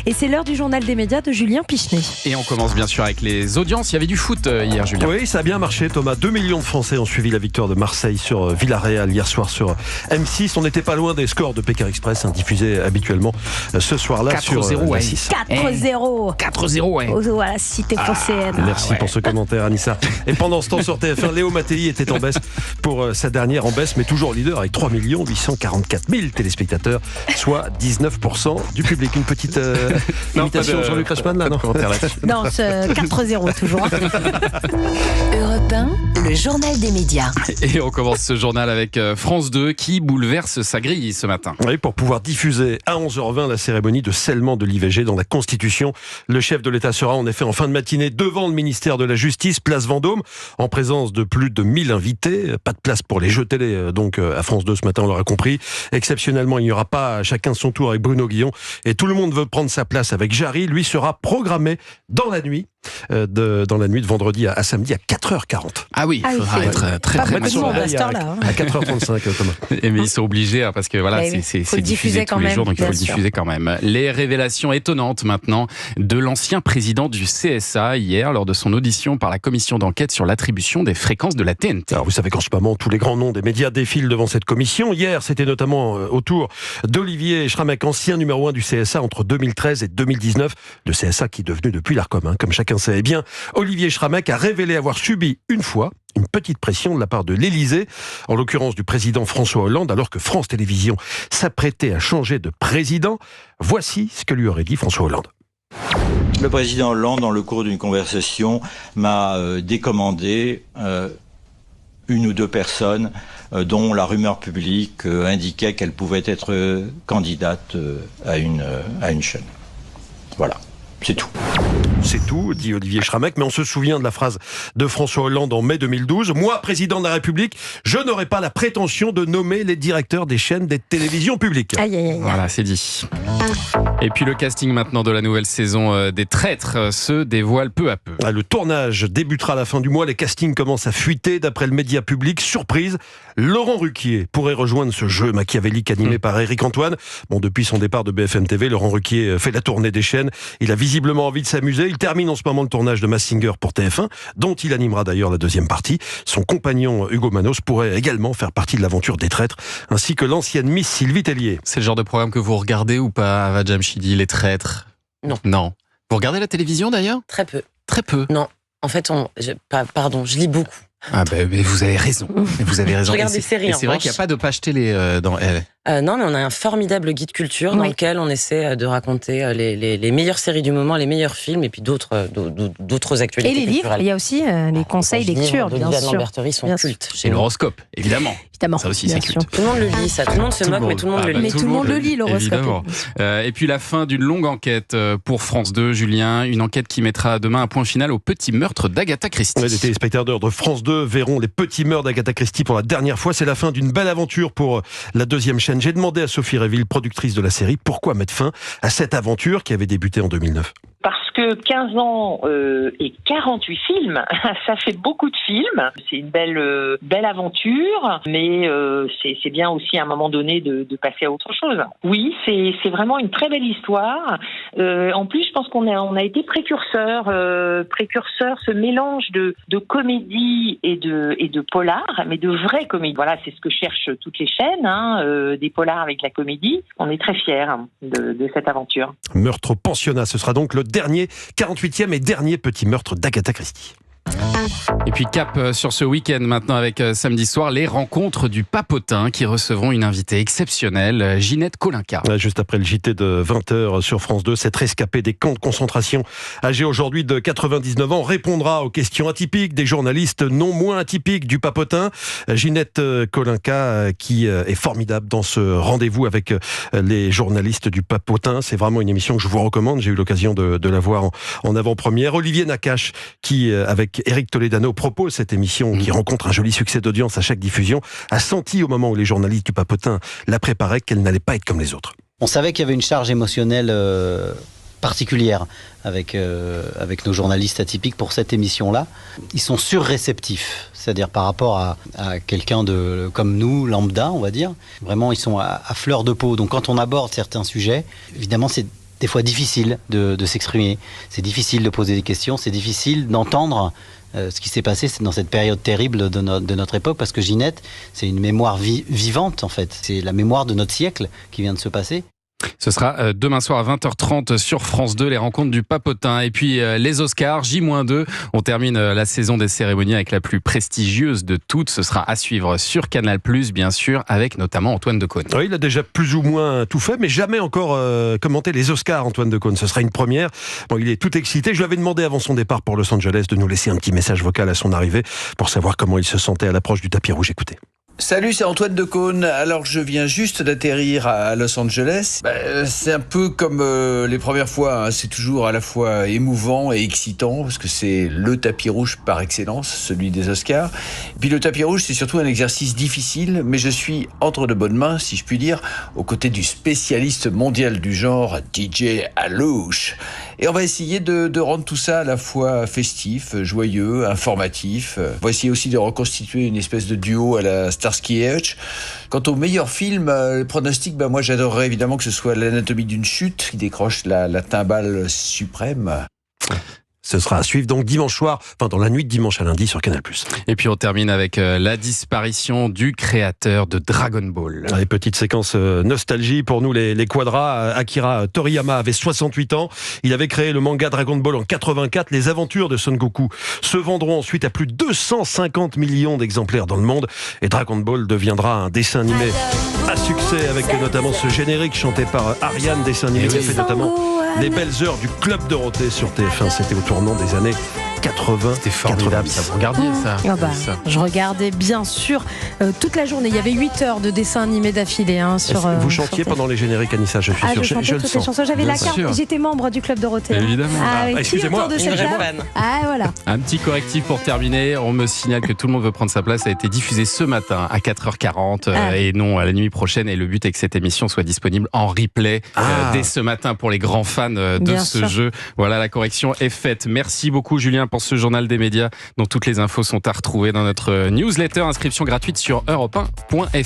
Et c'est l'heure du journal des médias de Julien Pichenet. Et on commence bien sûr avec les audiences. Il y avait du foot hier, Julien. Oui, ça a bien marché, Thomas. 2 millions de Français ont suivi la victoire de Marseille sur Villarreal hier soir sur M6. On n'était pas loin des scores de Pékin Express, diffusés habituellement ce soir-là sur M6. 4-0. 4-0, ouais. À la cité phocéenne. Merci pour ce commentaire, Anissa. Et pendant ce temps, sur TF1, Léo Mattei était en baisse pour sa dernière en baisse, mais toujours leader avec 3 844 000 téléspectateurs, soit 19% du public. Une petite imitation de Jean-Luc Reichmann, là, non? Non, 4-0 toujours. Europe 1, le journal des médias. Et on commence ce journal avec France 2 qui bouleverse sa grille ce matin. Oui, pour pouvoir diffuser à 11h20 la cérémonie de scellement de l'IVG dans la Constitution. Le chef de l'État sera en effet en fin de matinée devant le ministère de la Justice, place Vendôme, en présence de plus de 1000 invités. Pas de place pour les jeux télé, donc à France 2 ce matin, on l'aura compris. Exceptionnellement, il n'y aura pas chacun son tour avec Bruno Guillon. Et tout le monde veut prendre sa place avec Jarry. Lui sera programmé dans la nuit de vendredi à samedi à 4h40. Ah oui, il faudra être très mature. À 4h35, Thomas. Mais ils sont obligés, parce que voilà, c'est diffusé tous les jours, donc il faut le diffuser quand même. Les révélations étonnantes maintenant de l'ancien président du CSA hier, lors de son audition par la commission d'enquête sur l'attribution des fréquences de la TNT. Alors vous savez qu'en ce moment, tous les grands noms des médias défilent devant cette commission. Hier, c'était notamment au tour d'Olivier Schrammeck, ancien numéro 1 du CSA entre 2013 et 2019. Le CSA qui est devenu depuis l'Arcom, comme chacun sait. Eh bien, Olivier Schrammeck a révélé avoir subi une fois une petite pression de la part de l'Élysée, en l'occurrence du président François Hollande, alors que France Télévisions s'apprêtait à changer de président. Voici ce que lui aurait dit François Hollande. Le président Hollande, dans le cours d'une conversation, m'a décommandé une ou deux personnes dont la rumeur publique indiquait qu'elles pouvaient être candidates à une chaîne. Voilà, c'est tout. C'est tout, dit Olivier Schrammeck, mais on se souvient de la phrase de François Hollande en mai 2012. Moi, président de la République, je n'aurai pas la prétention de nommer les directeurs des chaînes des télévisions publiques. Aïe, aïe, aïe. Voilà, c'est dit. Et puis le casting maintenant de la nouvelle saison des Traîtres se dévoile peu à peu. Le tournage débutera à la fin du mois. Les castings commencent à fuiter. D'après le média public, surprise, Laurent Ruquier pourrait rejoindre ce jeu machiavélique animé par Éric Antoine. Bon, depuis son départ de BFM TV, Laurent Ruquier fait la tournée des chaînes. Il a visiblement envie de s'amuser. Il termine en ce moment le tournage de Masked Singer pour TF1, dont il animera d'ailleurs la deuxième partie. Son compagnon Hugo Manos pourrait également faire partie de l'aventure des Traîtres, ainsi que l'ancienne Miss Sylvie Tellier. C'est le genre de programme que vous regardez ou pas, Ava Jamshidi, les Traîtres? Non. Vous regardez la télévision d'ailleurs? Très peu. Très peu. Non. En fait, je lis beaucoup. Ah mais vous avez raison. Vous avez raison. Je regarde des séries. Et c'est vrai qu'il n'y a pas de page télé dans elle. Non, mais on a un formidable guide culture dans lequel on essaie de raconter les meilleures séries du moment, les meilleurs films et puis d'autres actualités. Et les livres, il y a aussi les conseils lecture, bien sûr. Lamberterie sont cultes. Et l'horoscope, évidemment. Ça aussi, c'est culte. Tout le monde le lit, ça. Tout le monde se moque, mais tout le monde le lit. Mais tout le monde le lit, l'horoscope. Évidemment. Et puis la fin d'une longue enquête pour France 2, Julien. Une enquête qui mettra demain un point final au petit meurtre d'Agatha Christie. Les téléspectateurs de France 2 verront les petits meurtres d'Agatha Christie pour la dernière fois. C'est la fin d'une belle aventure pour la deuxième chaîne. J'ai demandé à Sophie Réville, productrice de la série, pourquoi mettre fin à cette aventure qui avait débuté en 2009. Parce que 15 ans et 48 films, ça fait beaucoup de films. C'est une belle aventure, mais c'est bien aussi à un moment donné de passer à autre chose. Oui, c'est vraiment une très belle histoire. En plus, je pense qu'on a été précurseurs, ce mélange de comédie et de polar, mais de vraie comédie. Voilà, c'est ce que cherchent toutes les chaînes, des polars avec la comédie. On est très fiers de cette aventure. Meurtre au pensionnat, ce sera donc le 48e et dernier petit meurtre d'Agatha Christie. Et puis cap sur ce week-end maintenant avec samedi soir, les rencontres du Papotin qui recevront une invitée exceptionnelle, Ginette Kolinka. Juste après le JT de 20h sur France 2, cette rescapée des camps de concentration, âgée aujourd'hui de 99 ans, répondra aux questions atypiques des journalistes non moins atypiques du Papotin. Ginette Kolinka qui est formidable dans ce rendez-vous avec les journalistes du Papotin. C'est vraiment une émission que je vous recommande. J'ai eu l'occasion de la voir en avant-première. Olivier Nakache qui, avec Éric Toledano, propose cette émission qui rencontre un joli succès d'audience à chaque diffusion, a senti au moment où les journalistes du Papotin la préparaient qu'elle n'allait pas être comme les autres. On savait qu'il y avait une charge émotionnelle particulière avec nos journalistes atypiques pour cette émission-là. Ils sont surréceptifs, c'est-à-dire par rapport à quelqu'un comme nous, lambda, on va dire. Vraiment, ils sont à fleur de peau. Donc quand on aborde certains sujets, évidemment, c'est des fois difficile de s'exprimer, c'est difficile de poser des questions, c'est difficile d'entendre ce qui s'est passé dans cette période terrible de notre époque, parce que Ginette, c'est une mémoire vivante en fait, c'est la mémoire de notre siècle qui vient de se passer. Ce sera demain soir à 20h30 sur France 2, les rencontres du Papotin. Et puis les Oscars, J-2, on termine la saison des cérémonies avec la plus prestigieuse de toutes. Ce sera à suivre sur Canal+, bien sûr, avec notamment Antoine Decaune. Oui, il a déjà plus ou moins tout fait, mais jamais encore commenté les Oscars, Antoine Decaune. Ce sera une première. Bon, il est tout excité. Je lui avais demandé avant son départ pour Los Angeles de nous laisser un petit message vocal à son arrivée pour savoir comment il se sentait à l'approche du tapis rouge. Écoutez. Salut, c'est Antoine Decaune. Alors, je viens juste d'atterrir à Los Angeles. C'est un peu comme les premières fois, hein. C'est toujours à la fois émouvant et excitant, parce que c'est le tapis rouge par excellence, celui des Oscars. Et puis le tapis rouge, c'est surtout un exercice difficile, mais je suis entre de bonnes mains, si je puis dire, aux côtés du spécialiste mondial du genre, DJ Allouche. Et on va essayer de rendre tout ça à la fois festif, joyeux, informatif. On va essayer aussi de reconstituer une espèce de duo à la Starsky et Hutch. Quant au meilleur film, le pronostic, moi j'adorerais évidemment que ce soit l'anatomie d'une chute qui décroche la timbale suprême. Ce sera à suivre donc dimanche soir, dans la nuit de dimanche à lundi sur Canal+. Et puis on termine avec la disparition du créateur de Dragon Ball. Allez, petite séquence nostalgie pour nous les quadras. Akira Toriyama avait 68 ans. Il avait créé le manga Dragon Ball en 84. Les aventures de Son Goku se vendront ensuite à plus de 250 millions d'exemplaires dans le monde. Et Dragon Ball deviendra un dessin animé à succès avec notamment ce générique chanté par Ariane, dessin animé qui a fait notamment les belles heures du Club Dorothée sur TF1. C'était au tournant des années 80. C'était formidable, ça. Vous regardiez ça, Je regardais bien sûr toute la journée. Il y avait 8 heures de dessin animé d'affilée. Vous chantiez pendant les génériques, Anissa, je suis sûr. Je chantais toutes les chansons. J'avais la carte. J'étais membre du Club Dorothée. Évidemment. Excusez-moi. Voilà. Un petit correctif pour terminer. On me signale que tout le monde veut prendre sa place. Ça a été diffusé ce matin à 4h40 et non à la nuit prochaine. Et le but est que cette émission soit disponible en replay dès ce matin pour les grands fans de ce jeu. Voilà, la correction est faite. Merci beaucoup, Julien, pour ce journal des médias dont toutes les infos sont à retrouver dans notre newsletter. Inscription gratuite sur europe1.fr.